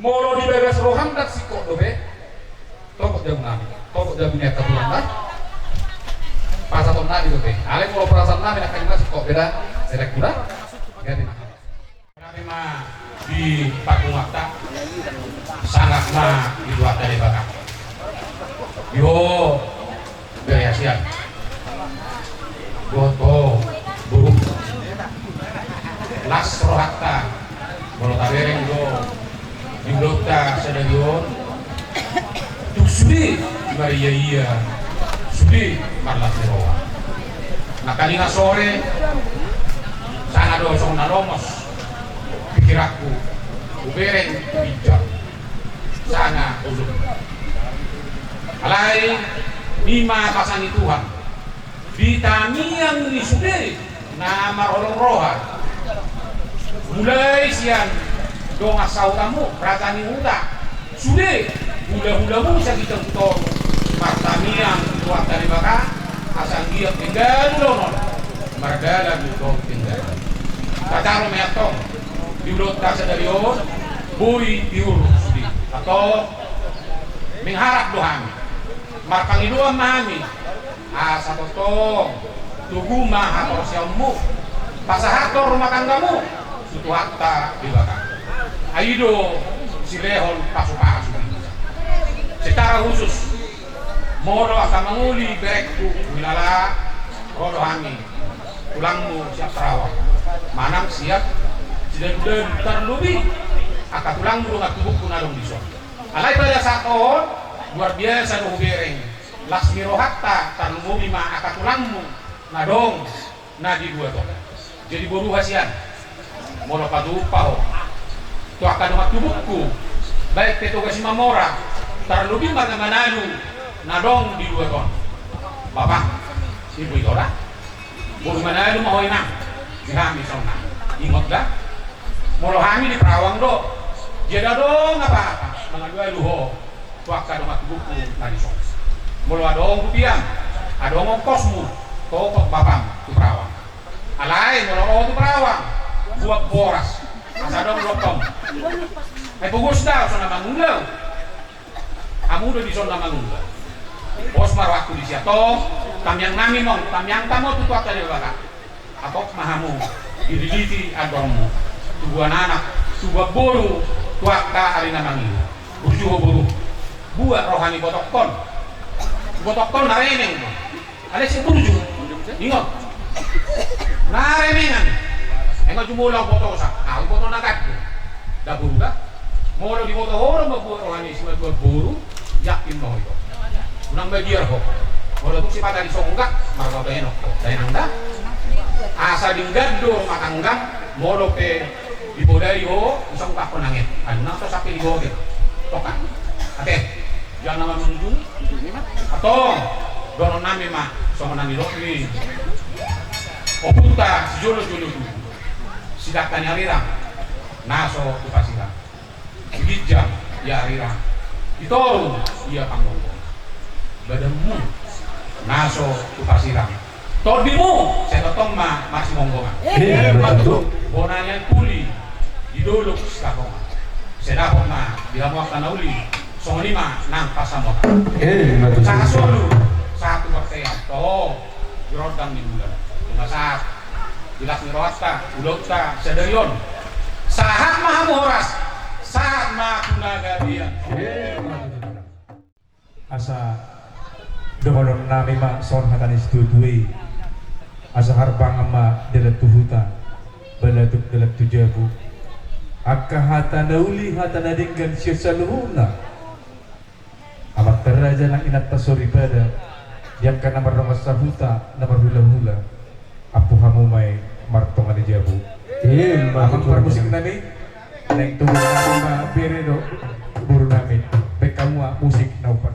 molo di bebas roham dat sikok dobe tokok jam nami tokok jam ini kata bulan dah pasal tom nadi dobe ale molo perasaan nami nak kena sikok beda selek bulan ganti kami mah di Pakung Wakta sangat mah di dua dari bakal yo gaya siap goto buruk las rohakta molo tabereng do Yudota sedarion tuk sudi bari iya sudi marlas roa nakalina sore sana do song naromos pikir aku ubereng bijak sana ulun alai lima pasani Tuhan ditami yang disudi nama orang roha mulai siang dong asau tamu ratani uta sudah hula-hulamu bisa kita tutor martamiang tuak dari baka asal dia tinggal lonon margala tutor tinggal kataro meatong diulot kasa dari on bui diurus sudi atau mengharap dohami marpangiluan mahami asa totong tugu mahator siamu pasahator rumah tanggamu sutu hatta di baka aido si lehon pasu-pasu secara khusus moro akan menguli berekku wilala rodo hami tulangmu siap terawat manam siap tidak terlebih akan tulangmu dengan tubuhku nalung di son alai pada sakon luar biasa nuh bereng lasmi rohatta tarlumu lima akan tulangmu nadong nadi dua toh jadi boru hasian moro padu pao tu akan umat tubuhku baik petugas mamora terlebih pada manalu nadong di dua ton bapak ibu itu dah buru manalu mau inang di kami sana ingat dah molo kami di Perawang do jeda dong apa mengadua luho tu akan umat tubuhku tadi son molo adong kupiang adong ongkosmu tokok bapak tu Perawang alai molo tu Perawang buat boras asadong lokom ay pugus daw sa namangulaw amudo di son namangulaw bos marwaktu di siya to tamyang nami mong tamyang tamo tutuak tadi baka apok mahamu iriliti adongmu tubuan anak tubuh buru tuak ka ari namangilu burjuho buru buat rohani botokon nareneng ada si burju ingat narenengan enggak jumulaw boto sa ako boto nagat daburu ka moro di boto horo mabuo rohani si madua buru yakin mo ito unang bagiar ho moro tu si pada di songgak marwabenok ko dahil nang da asa dinggado makanggam moro pe di bodari ho isang kaponangit ano na to sa piligoge toka ate jangan nama menunjuk atau dono nami ma sama nami rokli opunta si jolo sidak tanya rirang naso upasirang gijam ya rirang itoru iya panggongo badanmu naso upasirang todimu saya totong masih monggongan bantu bonanya kuli diduluk sekakongan saya dapat dihamuak tanauli song lima nang pasamok sasolu satu persen toh dirodang di bulan lima saat jelas nirwata, ulota, sederion sahat maha muhoras saat maha kunaga dia asa domonon nami ma son hatanis tutui asa harbang ma delat tuhuta balatuk delat tujabu akka hata nauli hata nadinggan siya saluhuna amat teraja lang inat pasori pada yang kana marrongas sahuta na marhula-hula apu hamu may martongan di jabu amang permusik nami neng tunggu nami ma beredo buru nami baik kamu musik naupan